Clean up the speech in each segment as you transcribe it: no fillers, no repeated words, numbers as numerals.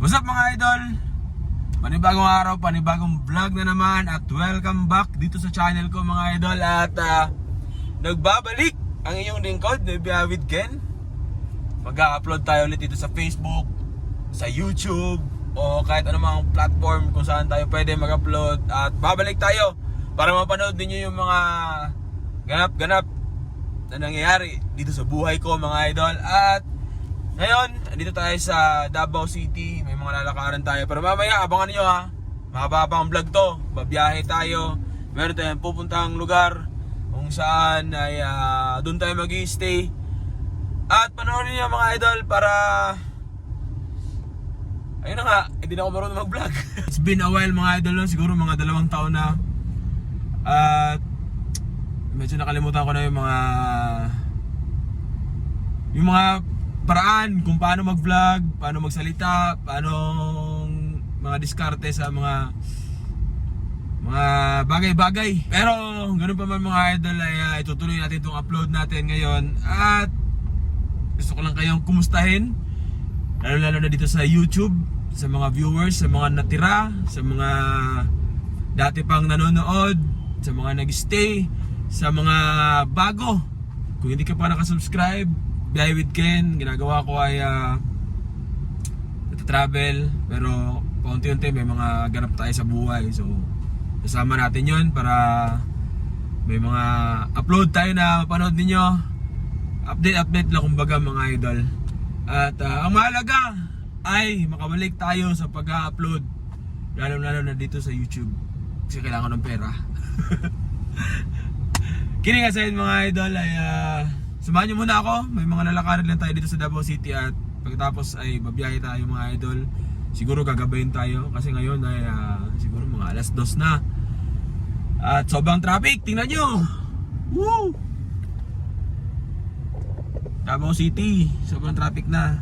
What's up mga idol? Panibagong araw, panibagong vlog na naman. At welcome back dito sa channel ko mga idol. At nagbabalik ang inyong lingkod, With Ken. Mag-upload tayo ulit dito sa Facebook, sa YouTube, o kahit anumang platform kung saan tayo pwede mag-upload. At babalik tayo para mapanood ninyo yung mga ganap-ganap na nangyayari dito sa buhay ko mga idol. At ngayon, andito tayo sa Davao City. May mga lalakaran tayo. Pero mamaya, abangan nyo ha. Mahaba pa ang vlog to. Babiyahe tayo. Meron tayong pupuntahang lugar kung saan ay doon tayo mag-i-stay. At panoorin nyo mga idol para ayun na nga, hindi na ako marunong mag-vlog. It's been a while mga idol, no? Siguro mga 2 taon na. At medyo nakalimutan ko na yung mga paraan kung paano mag-vlog, paano magsalita, paano mga diskarte sa mga bagay-bagay. Pero ganun pa man mga idol ay itutuloy natin itong upload natin ngayon. At gusto ko lang kayong kumustahin, lalo na dito sa YouTube, sa mga viewers, sa mga natira, sa mga dati pang nanonood, sa mga nag-stay, sa mga bago. Kung hindi ka pa nakasubscribe, With Ken, ginagawa ko ay nagta-travel, pero paunti-unti may mga ganap tayo sa buhay. So kasama natin yon para may mga upload tayo na mapanood ninyo. Update lang kumbaga mga idol. At ang mahalaga ay makabalik tayo sa pag-upload, lalo na dito sa YouTube, kasi kailangan ng pera. Kidding aside mga idol, ay samahan nyo muna ako. May mga lalakarin lang tayo dito sa Davao City. At pagkatapos ay babiyahe tayo mga idol. Siguro gagabayin tayo kasi ngayon ay siguro mga alas 2 na. At sobrang traffic, tingnan nyo. Woo! Davao City, sobrang traffic na.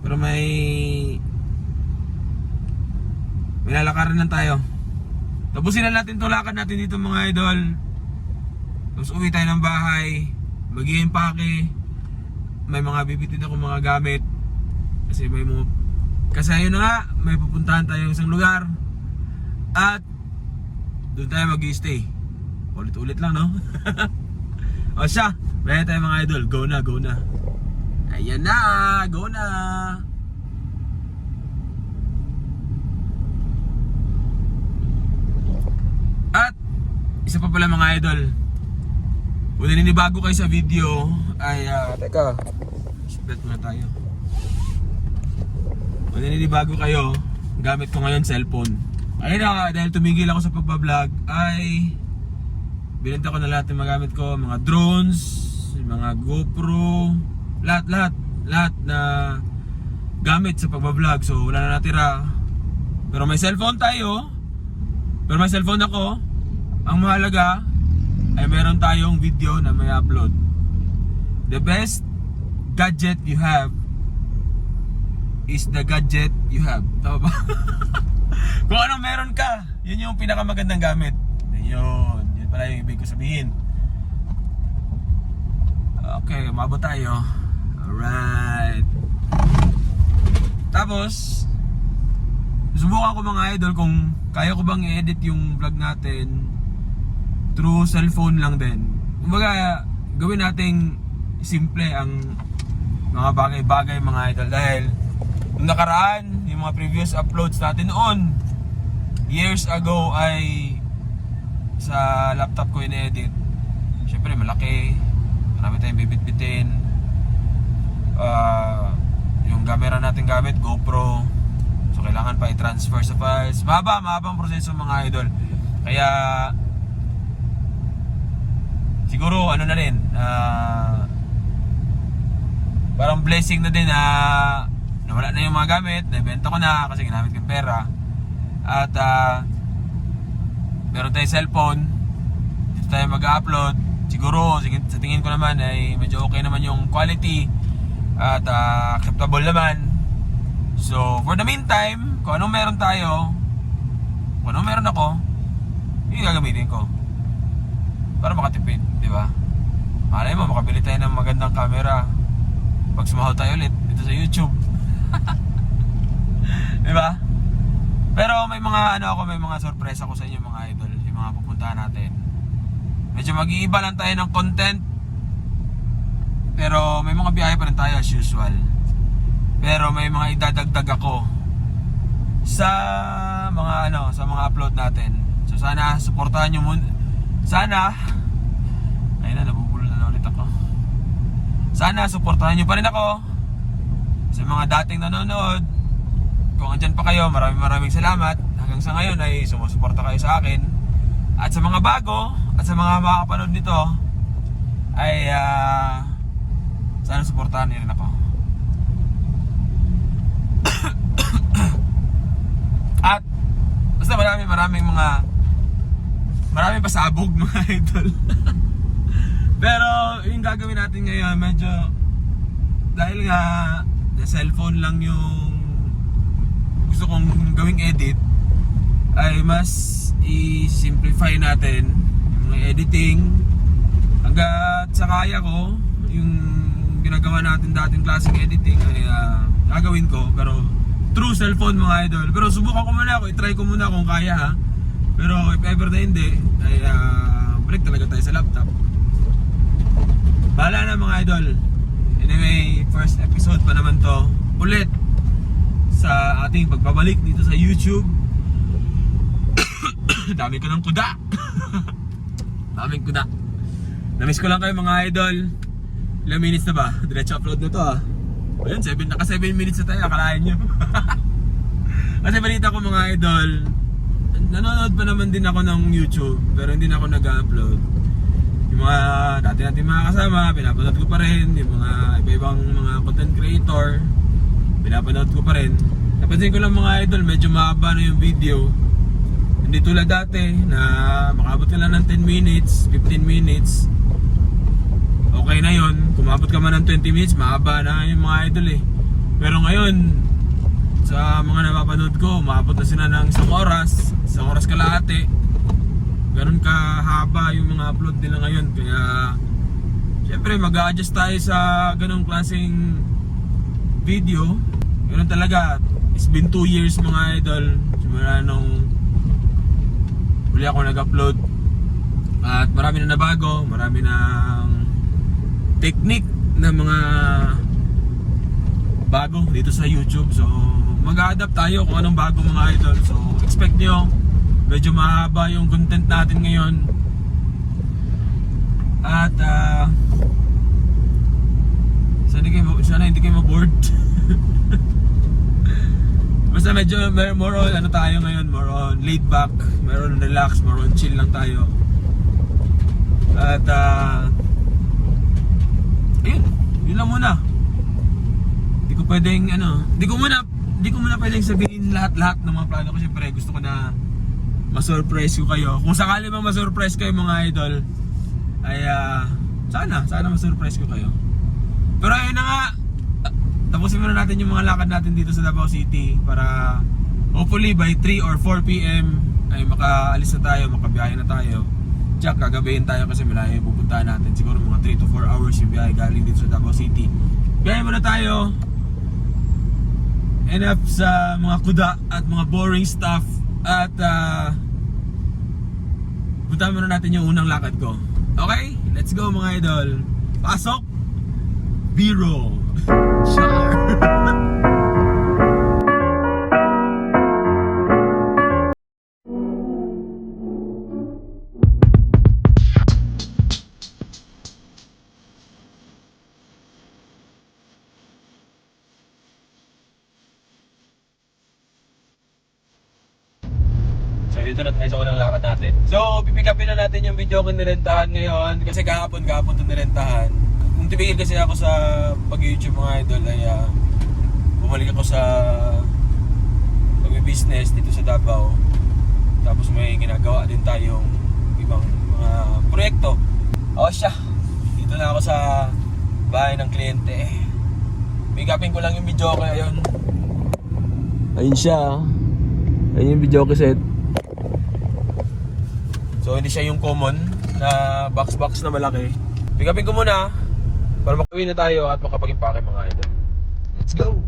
Pero may lalakarin lang tayo. Tapusin na natin itong lakad natin dito mga idol. Tapos uwi tayo ng bahay, mag-i-empake. May mga bibitin ako mga gamit. Kasi ayun na nga, may pupuntahan tayo isang lugar. At doon tayo mag-i-stay. Ulit-ulit lang, no? O siya, bayan tayo mga idol. Go na, go na. Ayan na, go na. At isa pa pala mga idol, kung naninibago kayo sa video ay teka, split muna tayo. Kung naninibago kayo, gamit ko ngayon cellphone. Ayun na, dahil tumigil ako sa pagbablog ay binenta ko na lahat ng mga gamit ko, mga drones, mga GoPro, lahat na gamit sa pagbablog. So wala na natira. Pero may cellphone tayo. Pero may cellphone ako. Ang mahalaga ay meron tayong video na may upload. The best gadget you have is the gadget you have. Tama ba? Kung anong meron ka, yun yung pinakamagandang gamit. Yun pala yung ibig ko sabihin. Okay, umabot tayo. Alright. Tapos subukan ko mga idol kung kaya ko bang i-edit yung vlog natin through cellphone lang din. Kumbaga, gawin nating simple ang mga bagay-bagay mga idol. Dahil nung nakaraan, yung mga previous uploads natin noon, years ago, ay sa laptop ko in-edit. Syempre malaki, marami tayong bibit-bitin. Yung camera natin gamit, GoPro. So kailangan pa i-transfer sa files. Mahabang proseso mga idol. Kaya siguro ano na rin, parang blessing na din na nawala na yung mga gamit, nabenta ko na kasi ginamit ko yung pera. At meron tayong cellphone, dito tayo mag-upload. Siguro sa tingin ko naman ay medyo okay naman yung quality at acceptable naman. So for the meantime, kung anong meron tayo, kung anong meron ako, yung gagamitin ko para makatipid, di ba? Malay mo, makabili tayo ng magandang camera pag sumahod tayo ulit dito sa YouTube. Di ba? Pero may mga may mga sorpresa ko sa inyo mga idol, yung mga pupuntahan natin. Medyo mag-iiba lang tayo ng content. Pero may mga biyahe pa rin tayo as usual. Pero may mga idadagdag ako sa mga sa mga upload natin. So sana suportahan niyo muna. Sana ayun na, nabubulol na ulit ako. Sana suportahan niyo pa rin ako sa mga dating nanonood. Kung andyan pa kayo, maraming salamat. Hanggang sa ngayon ay sumusuporta kayo sa akin. At sa mga bago at sa mga makakapanood nito ay sana suportahan niyo rin ako. At basta maraming pasabog mga idol. Pero yung gagawin natin ngayon medyo dahil nga na cellphone lang yung gusto kong gawing edit, ay mas i-simplify natin yung editing hanggat sa kaya ko. Yung ginagawa natin dating klaseng editing ay gagawin ko, pero through cellphone mga idol. Pero subukan ko muna, i-try ko muna kung kaya ha. Pero if ever na hindi ay balik talaga tayo sa laptop. Bahala na mga idol. Anyway, first episode pa naman to ulit sa ating pagbabalik dito sa YouTube. Dami ko ng kuda. Daming kuda. Namiss ko lang kayo mga idol. Ilang minutes na ba? Diretso upload na to Ayun, 7 minutes na tayo. Akalain nyo. Kasi balita ko mga idol, nanonood pa naman din ako ng YouTube, pero hindi na ako nag-upload. Yung mga dati natin mga kasama, pinapanood ko pa rin. Yung mga iba-ibang mga content creator, pinapanood ko pa rin. Napansin ko lang mga idol, medyo mahaba na yung video. Hindi tulad dati na makabot ka lang ng 10 minutes, 15 minutes. Okay na yun. Kumabot ka man ng 20 minutes, mahaba na yung mga idol Pero ngayon, sa mga napapanood ko, umabot na sila ng isang oras kalahati. Ganun kahaba yung mga upload nila ngayon. Kaya syempre mag-a-adjust tayo sa ganung klaseng video. Ganun talaga. It's been 2 years mga idol simula nung huli ako nag-upload. At marami na nabago, marami ng technique na mga bago dito sa YouTube. So mag-a-adapt tayo kung anong bago mga idol. So expect nyo, medyo mahaba yung content natin ngayon. At sana hindi kayo ma-bored. Basta medyo more on tayo ngayon, more on laid back, more on relax, more on chill lang tayo. At yun lang muna. Hindi ko pwedeng hindi ko muna pwedeng sabihin lahat ng mga plano ko. Siyempre gusto ko na ma-surprise ko kayo. Kung sakali mang ma-surprise kayo mga idol, ay sana ma-surprise ko kayo. Pero ayun na nga, tapusin muna natin yung mga lakad natin dito sa Davao City para hopefully by 3 or 4 PM ay makaalis na tayo, makabiyahe na tayo. Check, gagabihin tayo kasi malayo yung pupuntahan natin. Siguro mga 3 to 4 hours yung biyahe galing dito sa Davao City. Biyahe muna tayo. Enough sa mga kuda at mga boring stuff. At puntahan muna natin yung unang lakad ko. Okay? Let's go mga idol. Pasok! Biro! Char! Dito na tayo sa unang lakad natin. So, pipick upin na natin yung video ko nirentahan ngayon. Kasi kahapon ito nirentahan. Kung tumigil kasi ako sa pag-YouTube mga idol ay bumalik ako sa pag-business dito sa Davao. Tapos may ginagawa din tayong ibang mga proyekto. O siya, dito na ako sa bahay ng kliyente. Pick upin ko lang yung video ko ngayon. Ayun siya. Ayun yung video ko set. So hindi siya yung common na box na malaki. Pick upin ko muna para makauwi na tayo at makapag-impake mga idol. Let's go!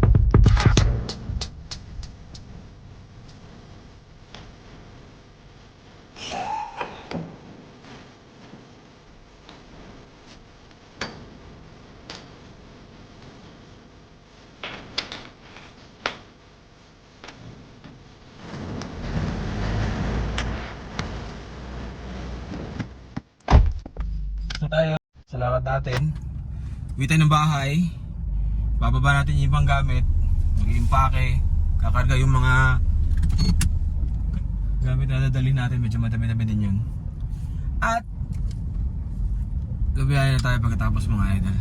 sa lakad natin. Uwi tayo ng bahay. Bababa natin yung ibang gamit. Mag-iimpake. Kakarga yung mga gamit na dadalhin natin. Medyo madami-dami din yun. At gabiyahin na tayo pagkatapos mga idol.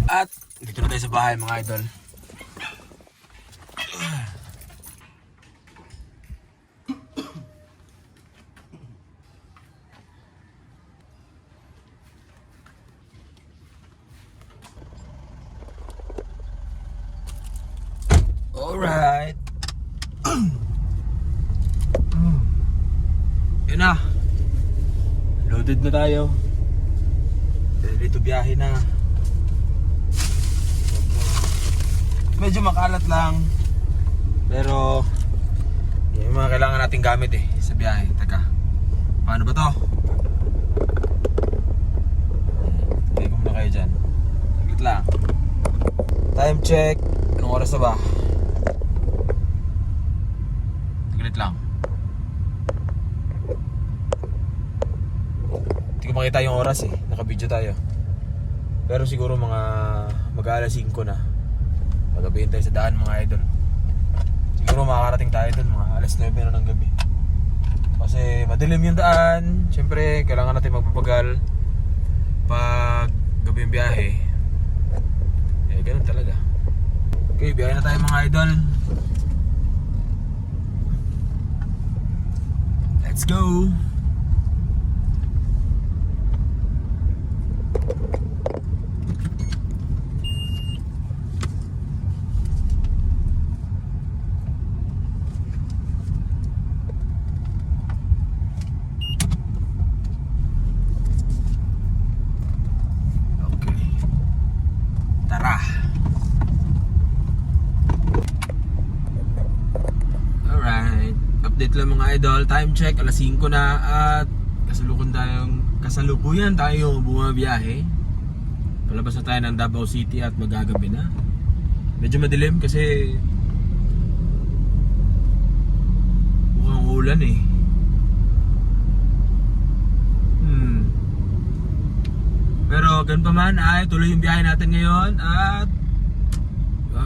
At dito na tayo sa bahay mga idol. Alright. Yun na. Loaded na tayo. Ready to biyahe na. Medyo makalat lang. Pero yung mga kailangan nating gamit sa biyahe. Teka, paano ba to? Okay, kung muna kayo dyan. Saglit lang. Time check. Anong oras na ba? Saglit lang. Hindi ko makita yung oras Naka-video tayo. Pero siguro mga mag-alas 5 na. Magabihin tayo sa daan mga idol. Siguro makakarating tayo dun mga alas 9 na ng gabi. Kasi madilim yung daan. Siyempre kailangan natin magpapagal pag gabi yung biyahe. Ganun talaga. Okay, biyahe na tayo mga idol. Let's go. Update lang mga idol, time check, alas 5 na at kasalukuyan tayo bumabiyahe. Palabas na tayo ng Davao City at magagabi na. Medyo madilim kasi mukhang ulan Pero ganun pa man ay tuloy yung biyahe natin ngayon at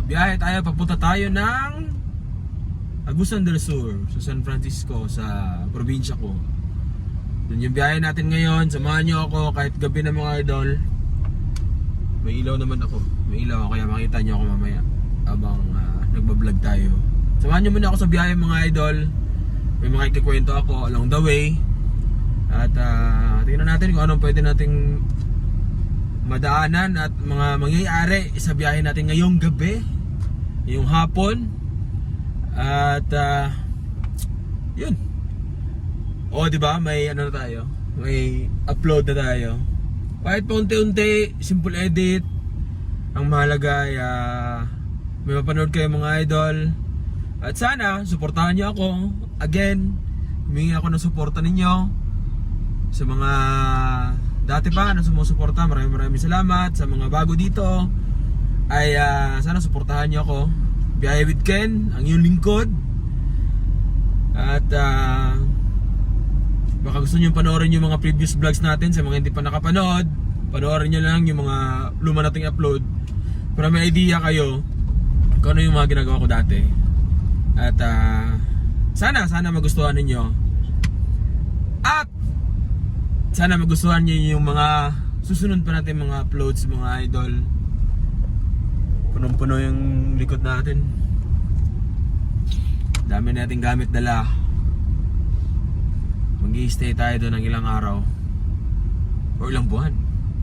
biyahe tayo, papunta tayo ng Agusan del Sur sa San Francisco, sa probinsya ko. Doon yung biyahe natin ngayon. Samahan nyo ako kahit gabi na mga idol. May ilaw naman ako. May ilaw ako kaya makita nyo ako mamaya habang nagbablog tayo. Samahan nyo muna ako sa biyahe mga idol. May mga ikikwento ako along the way. At tingnan natin kung anong pwede nating madaanan at mga mangyayari sa biyahe natin ngayong gabi, ngayong hapon. At yun. O diba, may ano na tayo, may upload na tayo. Kahit paunti-unti, simple edit. Ang mahalaga ay may mapanood kayo mga idol. At sana, suportahan nyo ako. Again, humingi ako ng suporta ninyo. Sa mga dati pa na sumusuporta, maraming salamat. Sa mga bago dito ay sana suportahan nyo ako. Biyahe with Ken, ang iyong lingkod. At baka gusto nyo panoorin yung mga previous vlogs natin. Sa mga hindi pa nakapanood, panoorin nyo lang yung mga luma nating upload para may idea kayo kung ano yung mga ginagawa ko dati. At sana magustuhan ninyo. At sana magustuhan nyo yung mga susunod pa natin mga uploads mga idol. Punong-puno yung likod natin. Dami nating gamit dala. Mag-i-stay tayo doon ng ilang araw o ilang buwan,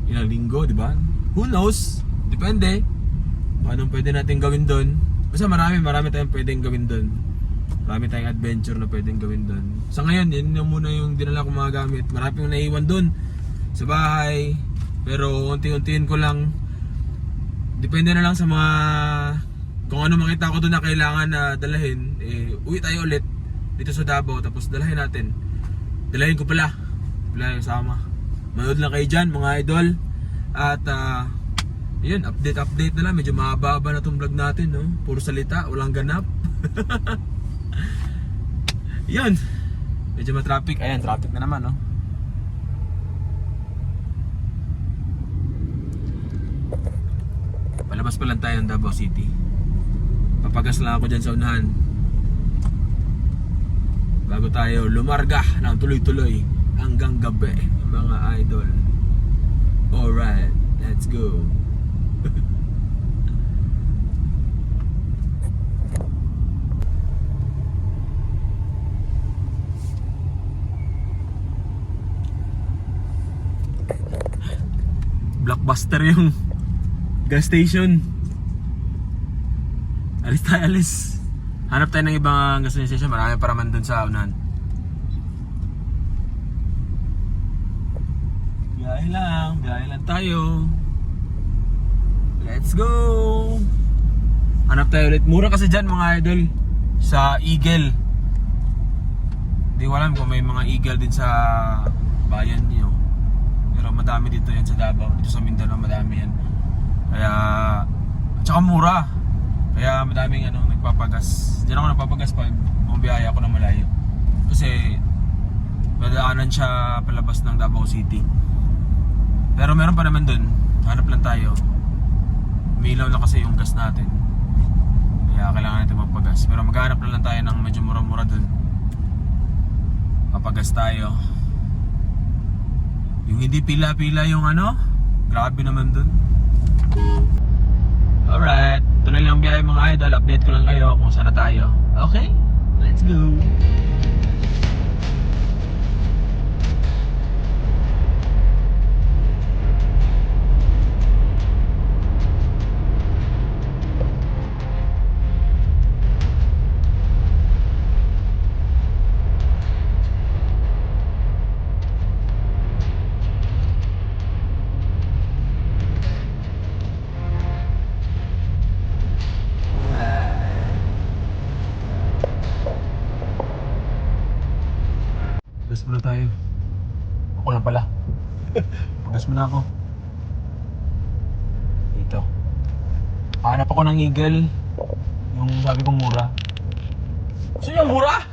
ilang linggo, di ba? Who knows? Depende kung anong pwede natin gawin doon. Basta marami tayong pwedeng gawin doon. Marami tayong adventure na pwedeng gawin doon. Sa ngayon, yun yung muna yung dinala kong mga gamit. Marami yung naiwan doon sa bahay. Pero unti-untiin ko lang. Depende na lang sa mga kung ano makita ko doon na kailangan na dalahin. Uwi tayo ulit dito sa Davao. Tapos dalahin natin. Dalahin ko pala yung sama. Manood lang kayo dyan mga idol. At Yun, update na lang. Medyo mahaba na itong vlog natin, no? Puro salita, walang ganap. Yun. Medyo ma-traffic. Ayan, traffic na naman, no? Palabas pa lang tayo ng Davao City. Papagas lang ako dyan sa unahan bago tayo lumarga ng tuloy-tuloy hanggang gabi, mga idol. Alright, let's go. Blockbuster yung gas station. Alis tayo, alis. Hanap tayo ng ibang gas station. Marami para man dun sa unahan. Biyahe lang tayo. Let's go. Hanap tayo ulit. Mura kasi dyan, mga idol, sa Eagle. Hindi ko alam kung may mga Eagle din sa bayan niyo. Pero madami dito yan sa Davao. Dito sa Mindanao madami yan. Kaya tsaka mura. Kaya madaming nagpapagas. Diyan ako nagpapagas pag bumabiyaya ako ng malayo. Kasi madaanan siya palabas ng Davao City. Pero meron pa naman dun. Hanap lang tayo. Umilaw na kasi yung gas natin. Kaya kailangan natin magpagas. Pero maghanap na lang tayo ng medyo mura-mura dun. Papagas tayo. Yung hindi pila-pila yung grabe naman dun. Alright, tuloy lang biyahe mga idol. Update ko lang kayo kung saan na tayo. Okay, let's go. Pagas muna tayo. Ako lang pala. Pagas muna ako. Dito. Hanap ako ng Eagle. Yung sabi kong mura. Gusto niyo mura?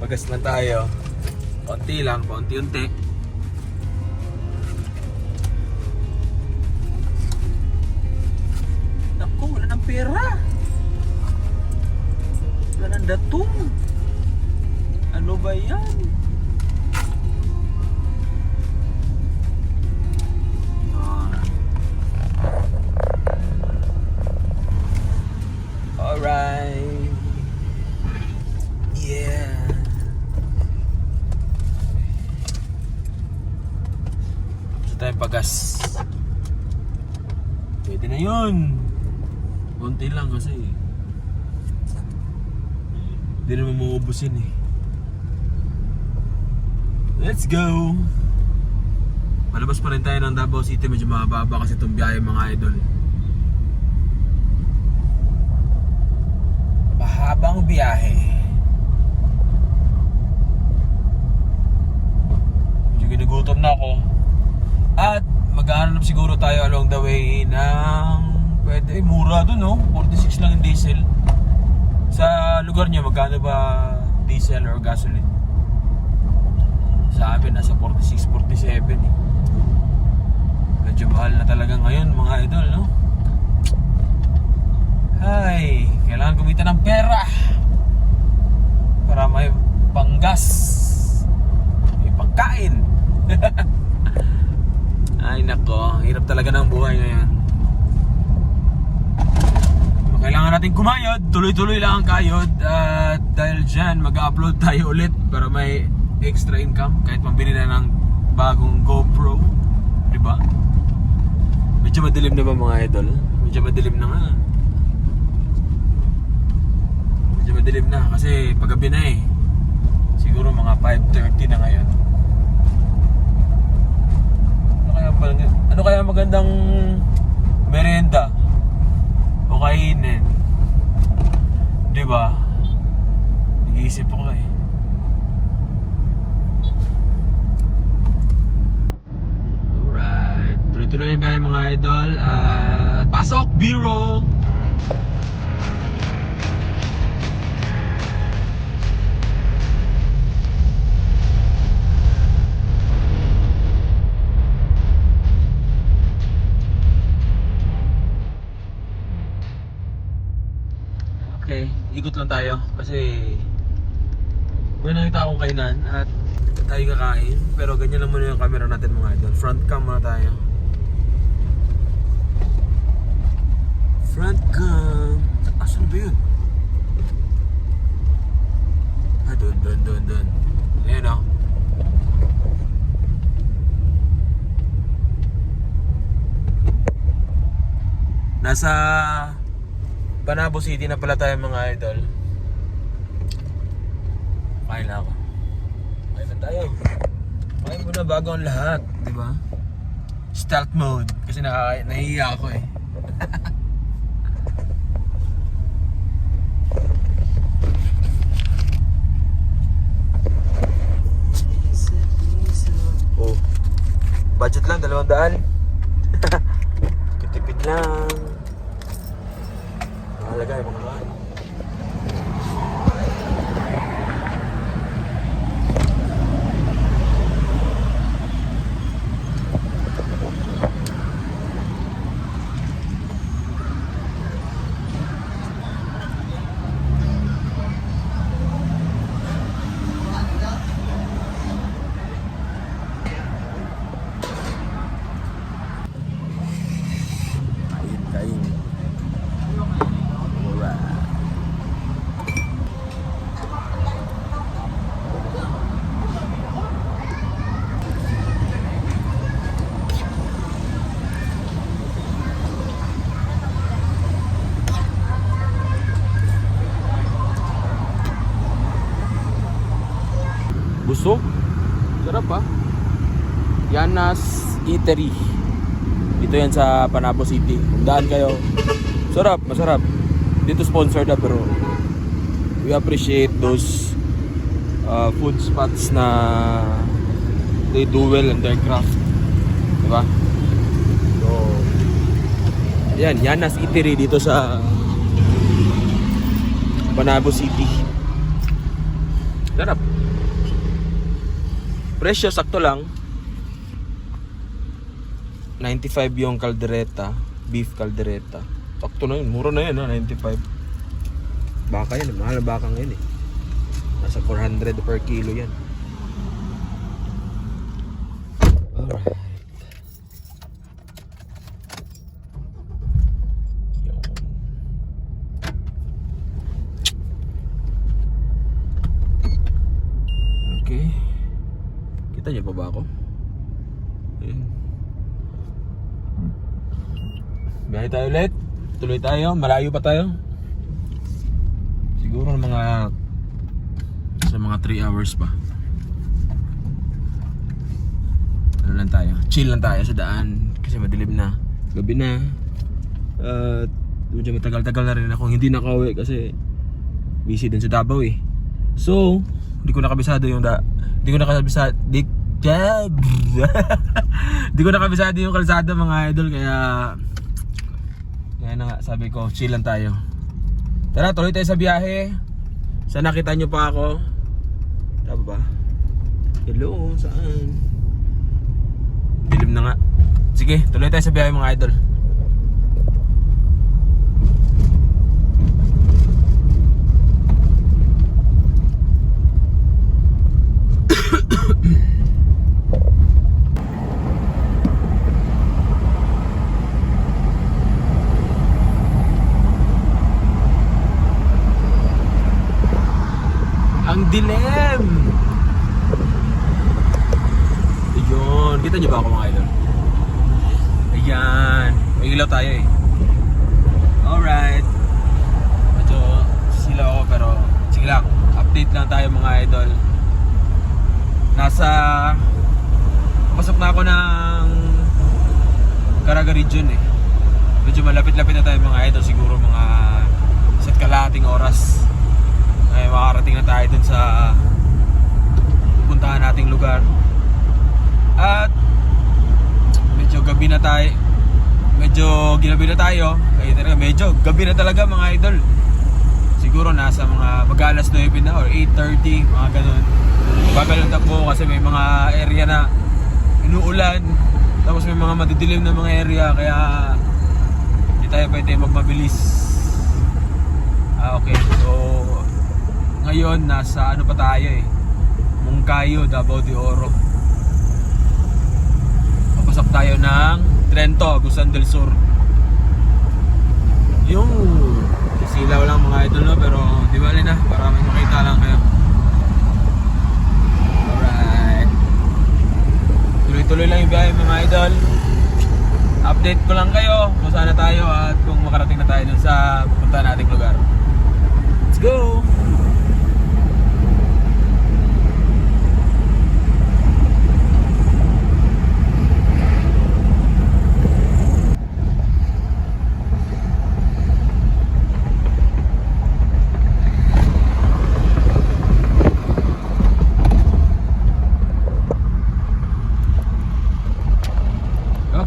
Pagas lang tayo. Konti lang, paunti-unti. Naku, wala ng pera. Wala ng datong. Ano ba yan? Alright. Yeah. Gusto tayong pagas. Pwede na yun. Konti lang kasi. Hindi naman mauubusin eh. Let's go! Malabas pa rin tayo ng Davao City. Medyo mababa kasi itong biyahe mga idol. Mahabang biyahe. Medyo ginugutom na ako. At maghahanap siguro tayo along the way ng pwede, mura dun no? 46 lang yung diesel. Sa lugar niyo, magkano ba diesel or gasoline? Sa amin, nasa 46, 47 eh. Medyo mahal na talaga ngayon mga idol, no? Ay, kailangan kumita ng pera para may panggas, may pangkain. Ay nako, hirap talaga ng buhay ngayon. Kailangan natin kumayod, tuloy-tuloy lang ang kayod. At dahil dyan, mag-upload tayo ulit para may extra income. Kahit pambili na ng bagong GoPro. Diba? Medyo madilim na ba mga idol? Medyo madilim na nga. Medyo madilim na kasi paggabi na eh. Siguro mga 5:30 na ngayon. Ano kaya magandang merienda o kainin? Diba? Nag-iisip ako eh. Tuloy ba yung mga idol? Pasok! Biro! Okay, ikot lang tayo kasi may nakita akong kainan at tayo kakain. Pero ganyan lang muna yung camera natin mga idol. Front cam muna tayo. Front cam. Asan ba yun? Doon. Ayan o. Nasa Panabo City na pala tayo mga idol. Kain na ako. Kain na tayo. Kain muna bago ang lahat, di ba? Stealth mode kasi nahihiya ako eh. Oh. Budget lang 200. Kitipid lang. Mahalaga yung mga kain. Kain. Alright. Busog? Sarap ah. Yanas Eatery. Dito yan sa Panabo City. Tandaan kayo. Sarap, masarap. Dito sponsored na pero we appreciate those food spots na they do well in their craft. Diba? So, yan, Yanas Eatery dito sa Panabo City. Sarap. Presyo, sakto lang. 95 yung caldereta, beef caldereta. Sakto na yun, mura na yan ha, 95. Baka yan, mahal na baka ngayon eh. Nasa 400 per kilo yan. Alright. Okay. Kita niyo pa ba ako? Ayan. Biyahe tayo ulit. Tuloy tayo. Malayo pa tayo. Siguro mga 3 hours pa. Ano lang tayo? Chill lang tayo sa daan. Kasi madilim na. Gabi na. Medyo matagal-tagal na rin ako hindi nakauwi kasi busy din sa Davao eh. So, hindi ko nakabisado yung Hindi ko nakabisado yung kalsada mga idol kaya na nga, sabi ko, chill lang tayo. Tara, tuloy tayo sa biyahe. Sana nakita nyo pa ako. Tama ba? Hello, saan? Dilim na nga. Sige, tuloy tayo sa biyahe mga idol. Ang dilim! Ayun, kita nyo ba ako mga idol? Ayan, may ilaw tayo eh. Alright. Medyo sisilaw ako pero sige lang, update lang tayo mga idol. Pasok na ako ng Caraga region eh. Medyo malapit-lapit na tayo mga idol, siguro mga isa't kalahating oras ay makarating na tayo dun sa puntahan nating lugar. At medyo gabi gabi na tayo. Medyo ginabi na tayo. Kaya talaga medyo gabi na talaga mga idol. Siguro nasa mga mag-alas 9 na or 8:30, mga ganun. Bagal ang takbo kasi may mga area na inuulan. Tapos may mga madidilim na mga area kaya hindi tayo pwede magmabilis. Okay, so ngayon nasa ano pa tayo Moncayo, Davao de Oro. Papasok tayo ng Trento, Agusan del Sur. Yung silaw lang mga idol, no? Pero di bali na, para may makita lang kayo. Alright, tuloy-tuloy lang yung biyahe mga idol. Update ko lang kayo kung saan na tayo at kung makarating na tayo dun sa pupunta nating lugar. Let's go!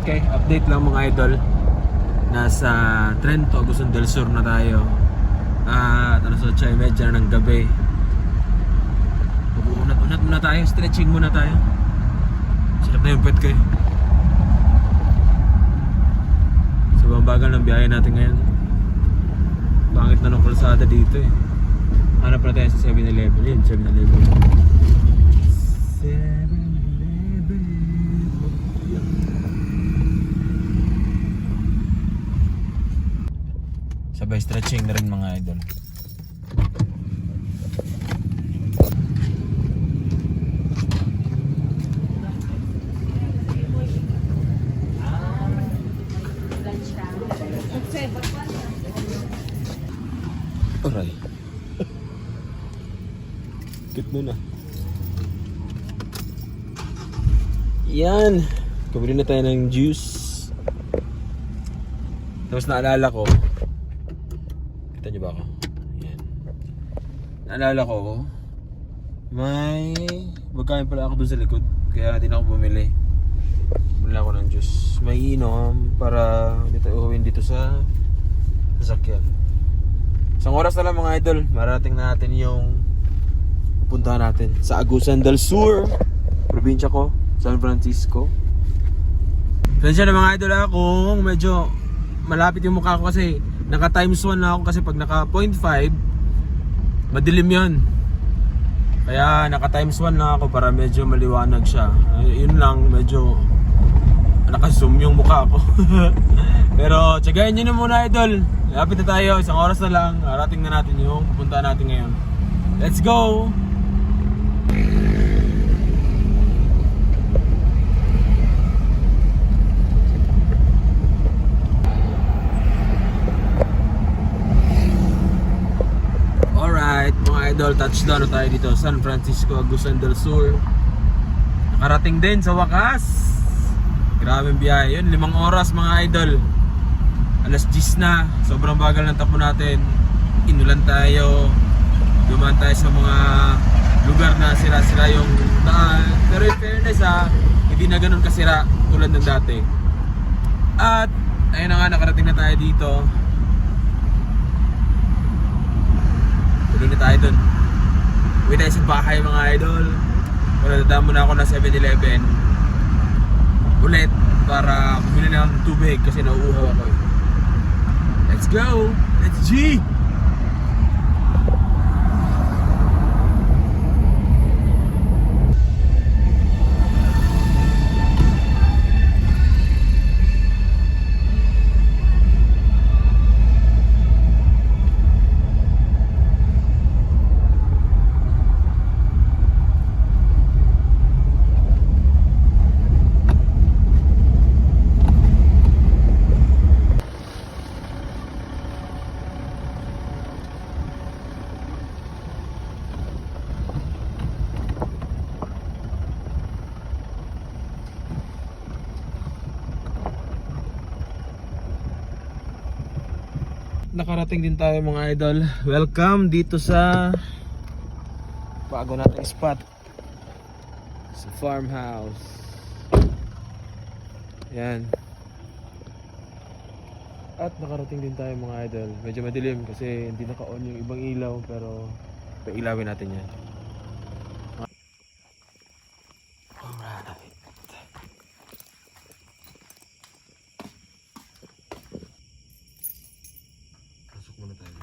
Okay, update lang mga idol. Nasa Trento, Agusan del Sur na tayo. At ano sa Chay, medyo na ng gabi. Mag-uunat-unat muna tayo, stretching muna tayo. Sarap na yung pet ko Sobrang bagal ng biyahe natin ngayon. Pangit na ng kalsada dito Hanap na tayo sa 7-Eleven. Yun, 7-Eleven. Sabay stretching na rin mga idol. Aray. Kit mo na. Yan. Kabili na tayo ng juice. Tapos naalala ko, kita nyo ba ako? Yan. Naalala ko, may magkain pala ako dun sa likod. Kaya di na ako bumili. Bumili ako ng juice. May inom para hindi tayo uwin dito sa sasakyan. Isang oras na lang mga idol. Marating na natin yung pupuntahan natin sa Agusan del Sur, probinsya ko, San Francisco. Pasensya na mga idol kung medyo malapit yung mukha ko kasi naka times 1 na ako kasi pag naka 0.5 madilim yun. Kaya naka times 1 na ako para medyo maliwanag siya. Yun lang, medyo naka-zoom yung mukha ko. Pero tsagayin nyo na muna idol. Lapit na tayo, isang oras na lang. Arating na natin yung pupuntahan natin ngayon. Let's go! Alright mga idol, touchdown na tayo dito San Francisco, Agusan del Sur. Nakarating din sa wakas. Grabing biyahe yun, 5 oras mga idol. Alas 10 na, sobrang bagal ng takbo natin. Inulan tayo. Dumaan tayo sa mga lugar na sira-sira yung daan. Pero in fairness hindi na ganun kasira tulad ng dati. At ayun na nga, nakarating na tayo dito. Tuloy na tayo dun. Uwi tayo sa bahay mga idol. Pero dadaan muna ako na 7-Eleven ulit para bumili ng tubig kasi nauuhaw ako. Let's go! Let's G! Nakarating din tayo mga idol. Welcome dito sa bago nating spot sa farmhouse. Yan. At nakarating din tayo mga idol. Medyo madilim kasi hindi naka-on yung ibang ilaw pero pailawin natin yan. Alright. Pasok muna tayo.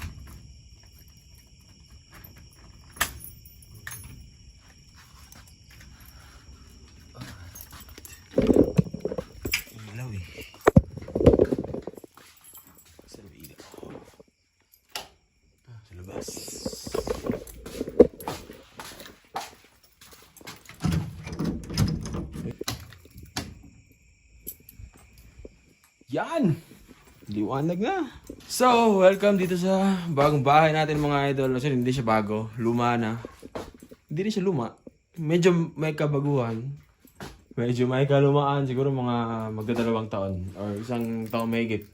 Ilaw eh. Saan ba ilaw? Sa labas. Yan! Liwanag na. So, welcome dito sa bagong bahay natin mga idol. Kasi hindi siya bago. Luma na. Hindi rin siya luma. Medyo may kabaguhan. Medyo may kalumaan. Siguro mga magdadalawang taon. Or isang taon mahigit.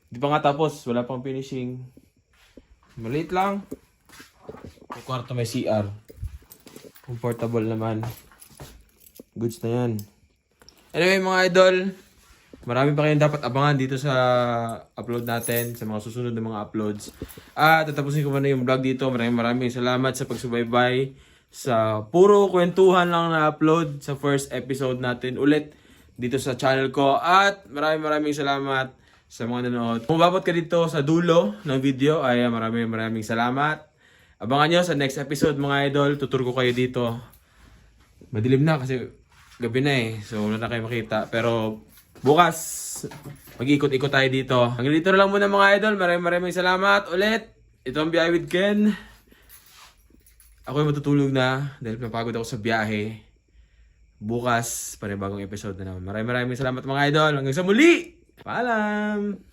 Hindi pa nga tapos. Wala pang finishing. Maliit lang. May kwarto, may CR. Comfortable naman. Goods na yan. Anyway mga idol. Marami pa kayong dapat abangan dito sa upload natin, sa mga susunod na mga uploads. At tatapusin ko muna yung vlog dito. Maraming salamat sa pagsubaybay. Sa puro kwentuhan lang na upload sa first episode natin ulit dito sa channel ko. At maraming salamat sa mga nanonood. Kung babot ka dito sa dulo ng video, ay maraming salamat. Abangan nyo sa next episode mga idol. Tutur ko kayo dito. Madilim na kasi gabi na eh. So wala na kayo makita. Pero bukas, mag-ikot-ikot tayo dito. Hanggang dito na lang muna mga idol. Maraming salamat ulit. Ito ang Biyahe with Ken. Ako ay matutulog na dahil napagod ako sa biyahe. Bukas, panibagong episode na naman. Maraming salamat mga idol. Hanggang sa muli! Paalam!